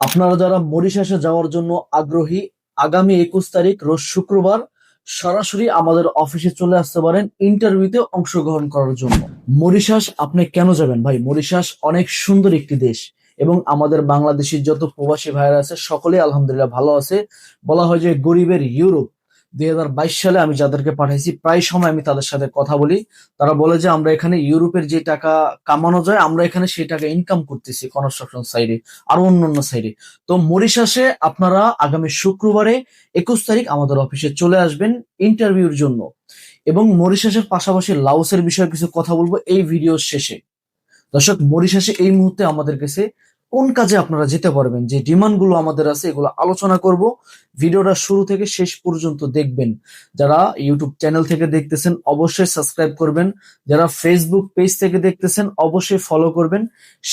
আপনারা যারা মরিশাসে যাওয়ার জন্য আগ্রহী, আগামী 21 তারিখ রোজ শুক্রবার সরাসরি আমাদের অফিসে চলে আসতে পারেন ইন্টারভিউতে অংশগ্রহণ করার জন্য। মরিশাস আপনি কেন যাবেন ভাই? মরিশাস অনেক সুন্দর একটি দেশ এবং আমাদের বাংলাদেশের যত প্রবাসী ভাইরা আছে সকলেই আলহামদুলিল্লাহ ভালো আছে। বলা হয় যে গরিবের ইউরোপ। 2022 সালে আমি যাদেরকে পাঠাইছি প্রায় সময় আমি তাদের সাথে কথা বলি। তারা বলে যে আমরা এখানে ইউরোপের যে টাকা কামানো যায় আমরা এখানে সেই টাকা ইনকাম করতেছি কনস্ট্রাকশন সাইডে আরো অন্যান্য সাইডে। তো মরিশাসে আপনারা আগামী শুক্রবারে 21 তারিখ আমাদের অফিসে চলে আসবেন ইন্টারভিউর জন্য। এবং মরিশাসের পাশাপাশি লাওসের বিষয়ে কিছু কথা বলবো এই ভিডিওর শেষে। দর্শক, মরিশাসে এই মুহূর্তে আমাদের কাছে কোন কাজে আপনারা যেতে পারবেন, যে ডিমান্ড গুলো আমাদের আছে এগুলো আলোচনা করব। ভিডিওটা শুরু থেকে শেষ পর্যন্ত দেখবেন। যারা ইউটিউব চ্যানেল থেকে দেখতেছেন অবশ্যই সাবস্ক্রাইব করবেন, যারা ফেসবুক পেজ থেকে দেখতেছেন অবশ্যই ফলো করবেন,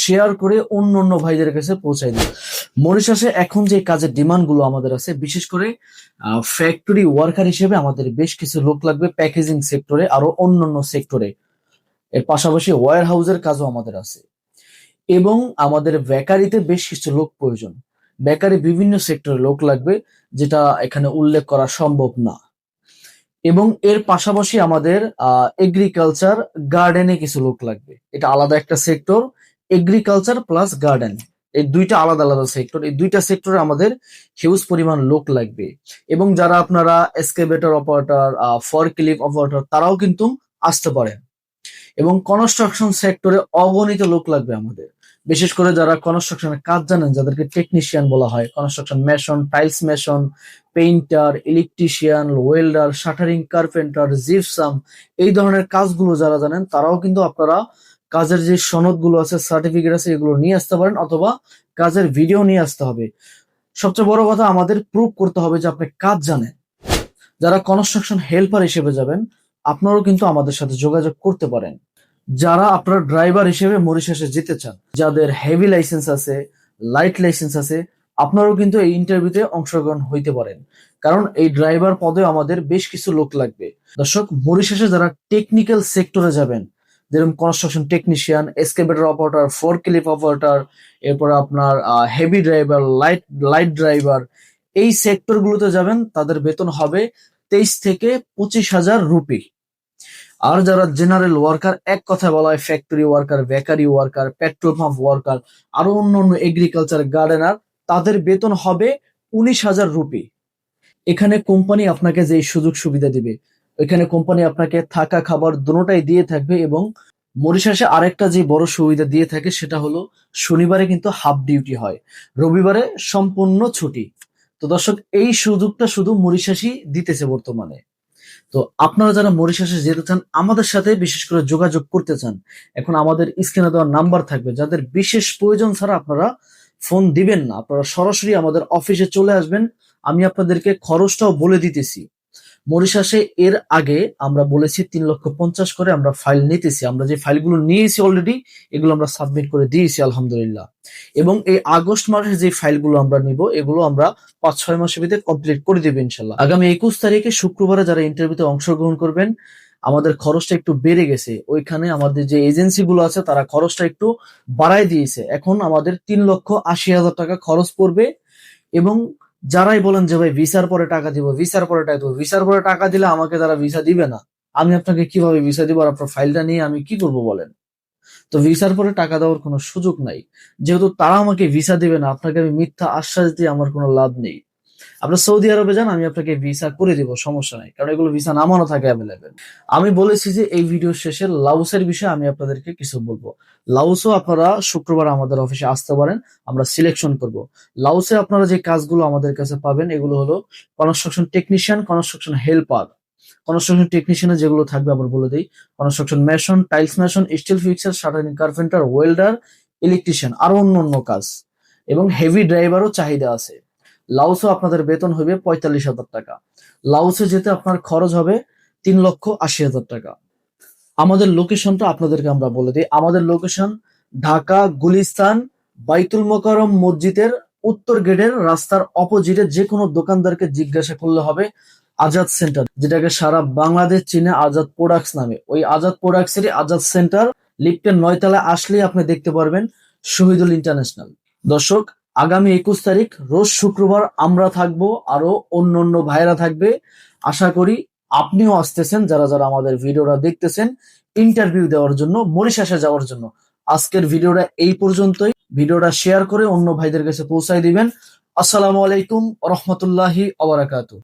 শেয়ার করে অন্য অন্য ভাইদের কাছে পৌঁছায় দিন। মরিশাসে এখন যে কাজের ডিমান্ড গুলো আমাদের আছে, বিশেষ করে ফ্যাক্টরি ওয়ার্কার হিসেবে আমাদের বেশ কিছু লোক লাগবে, প্যাকেজিং সেক্টরে আরো অন্যান্য সেক্টরে। এর পাশাপাশি ওয়্যার হাউসের কাজও আমাদের আছে এবং আমাদের বেকারিতে বেশ কিছু লোক প্রয়োজন। বেকারি বিভিন্ন সেক্টরে লোক লাগবে, যেটা এখানে উল্লেখ করা সম্ভব না। এবং এর পাশাপাশি আমাদের এগ্রিকালচার গার্ডেনে কিছু লোক লাগবে, এটা আলাদা একটা সেক্টর। এগ্রিকালচার প্লাস গার্ডেন এই দুইটা আলাদা আলাদা সেক্টর, এই দুইটা সেক্টরে আমাদের হিউজ পরিমাণ লোক লাগবে। এবং যারা আপনারা এসকেভেটর অপারেটর, ফরক্লিফট অপারেটর তারাও কিন্তু আসতে পারেন। এবং কনস্ট্রাকশন সেক্টরে অগণিত লোক লাগবে আমাদের, বিশেষ করে যারা কনস্ট্রাকশনের কাজ জানেন, যাদেরকে টেকনিশিয়ান বলা হয়। Construction mason, tiles mason, painter, electrician, welder, shuttering carpenter, gypsum, এই ধরনের কাজগুলো যারা জানেন তারাও কিন্তু আপনারা কাজের যে সনদগুলো আছে, সার্টিফিকেট আছে, এগুলো নিয়ে আসতে পারেন, অথবা কাজের ভিডিও নিয়ে আসতে হবে। সবচেয়ে বড় কথা, আমাদের প্রুভ করতে হবে যে আপনি কাজ জানেন। যারা কনস্ট্রাকশন হেল্পার হিসেবে যাবেন আপনারাও কিন্তু আমাদের সাথে যোগাযোগ করতে পারেন। যারা আপনারা ড্রাইভার হিসেবে মরিশাসে যেতে চান, যাদের হেভি লাইসেন্স আছে, লাইট লাইসেন্স আছে, আপনারাও কিন্তু এই ইন্টারভিউতে অংশগ্রহণ হইতে পারেন, কারণ এই ড্রাইভার পদে আমাদের বেশ কিছু লোক লাগবে। দর্শক, মরিশাসে যারা টেকনিক্যাল সেক্টরে যাবেন, যেরকম construction technician, excavator operator, forklift operator, এরপর আপনার heavy driver, light light driver, এই সেক্টর গুলোতে যাবেন, তাদের বেতন হবে 23 থেকে 25 হাজার রুপি। আর যারা জেনারেল ওয়ার্কার, এক কথায় বলা হয় factory worker, bakery worker, petrol pump worker, আরো অন্য অন্য এগ্রিকালচার গার্ডেনার, তাদের বেতন হবে 19 হাজার রুপি। এখানে কোম্পানি আপনাকে যে সুযোগ সুবিধা দিবে, এখানে কোম্পানি আপনাকে থাকা খাবার দুটোটাই দিয়ে থাকবে। এবং মরিশাসে আরেকটা যে বড় সুবিধা দিয়ে থাকে সেটা হলো শনিবারে কিন্তু হাফ ডিউটি হয়, রবিবারে সম্পূর্ণ ছুটি। তো দর্শক, এই সুযোগটা শুধু মরিশাসই দিতেছে বর্তমানে। তো আপনারা যারা মরিশাসে যেতে চান, আমাদের সাথে বিশেষ করে যোগাযোগ করতে চান, এখন আমাদের স্ক্রিনে দেওয়া নাম্বার থাকবে। যাদের বিশেষ প্রয়োজন ছাড়া আপনারা ফোন দিবেন না, আপনারা সরাসরি আমাদের অফিসে চলে আসবেন। আমি আপনাদেরকে খরচটাও বলে দিতেছি। মরিশাসে এর আগে আমরা বলেছি 3,50,000 করে আমরা ফাইল নিতেছি। আমরা যে ফাইলগুলো নিয়েছি অলরেডি, এগুলো আমরা সাবমিট করে দিয়েছি আলহামদুলিল্লাহ। এবং এই আগস্ট মাসে যে ফাইলগুলো আমরা নিব, এগুলো আমরা 5-6 মাসের ভিতরে কমপ্লিট করে দেবো ইনশাল্লাহ। আগামী 21 তারিখে শুক্রবারে যারা ইন্টারভিউতে অংশগ্রহণ করবেন, আমাদের খরচটা একটু বেড়ে গেছে। ওইখানে আমাদের যে এজেন্সি গুলো আছে তারা খরচটা একটু বাড়ায় দিয়েছে। এখন আমাদের 3,80,000 টাকা খরচ পড়বে। এবং যারাই বলেন যে ভাই ভিসার পরে টাকা দিব, ভিসার পরে টাকা দিব, ভিসার পরে টাকা দিলে আমাকে তারা ভিসা দিবে না, আমি আপনাকে কিভাবে ভিসা দিব? আর আপনার ফাইলটা নিয়ে আমি কি করব বলেন? তো ভিসার পরে টাকা দেওয়ার কোনো সুযোগ নাই। যেহেতু তারা আমাকে ভিসা দিবে না, আপনাকে আমি মিথ্যা আশ্বাস দিয়ে আমার কোনো লাভ নেই। আপনার সৌদি আরবে যান, আমি আপনাকে ভিসা করে দিব, সমস্যা নাই, কারণ এগুলো ভিসা নামানো থাকে অ্যাভেলেবেল। আমি বলেছি যে এই ভিডিও শেষে লাউসের বিষয়ে আমি আপনাদেরকে কিছু বলবো। লাউসও আপনারা শুক্রবার আমাদের অফিসে আসতে পারেন, আমরা সিলেকশন করব। লাউসে আপনারা যে কাজগুলো আমাদের কাছে পাবেন এগুলো হলো construction technician, construction helper. Construction টেকনিশিয়ানে যেগুলো থাকবে আবার বলে দিই: construction mason, tiles mason, steel fixer, shuttering carpenter, welder, electrician, আরো অন্য কাজ। এবং হেভি ড্রাইভারও চাহিদা আছে। লাওসে আপনাদের বেতন হবে 45,000 টাকা। লাওসে যেতে আপনার খরচ হবে 3,80,000 টাকা। আমাদের লোকেশনটা আপনাদেরকে আমরা বলে দিই। আমাদের লোকেশন ঢাকা গুলিস্তান বাইতুল মোকাররম মসজিদের উত্তর গেটের রাস্তার অপোজিটে। যে কোনো দোকানদারকে জিজ্ঞাসা করলে হবে আজাদ সেন্টার, যেটাকে সারা বাংলাদেশ চিনে আজাদ প্রোডাক্টস নামে। ওই আজাদ প্রোডাক্টস এর আজাদ সেন্টার লিফটের 9 তলায় আসলেই আপনি দেখতে পারবেন শহীদুল ইন্টারন্যাশনাল। দর্শক, আগামী 21 তারিখ রোজ শুক্রবার আমরা থাকবো, আরো অন্য অন্য ভাইরা থাকবে। আশা করি আপনিও আসতেছেন, যারা যারা আমাদের ভিডিওটা দেখতেছেন ইন্টারভিউ দেওয়ার জন্য, মরিশাসে যাওয়ার জন্য। আজকের ভিডিওটা এই পর্যন্তই। ভিডিওটা শেয়ার করে অন্য ভাইদের কাছে পৌঁছায় দিবেন। আসসালামু আলাইকুম রহমতুল্লাহি ওয়া বারাকাতুহু।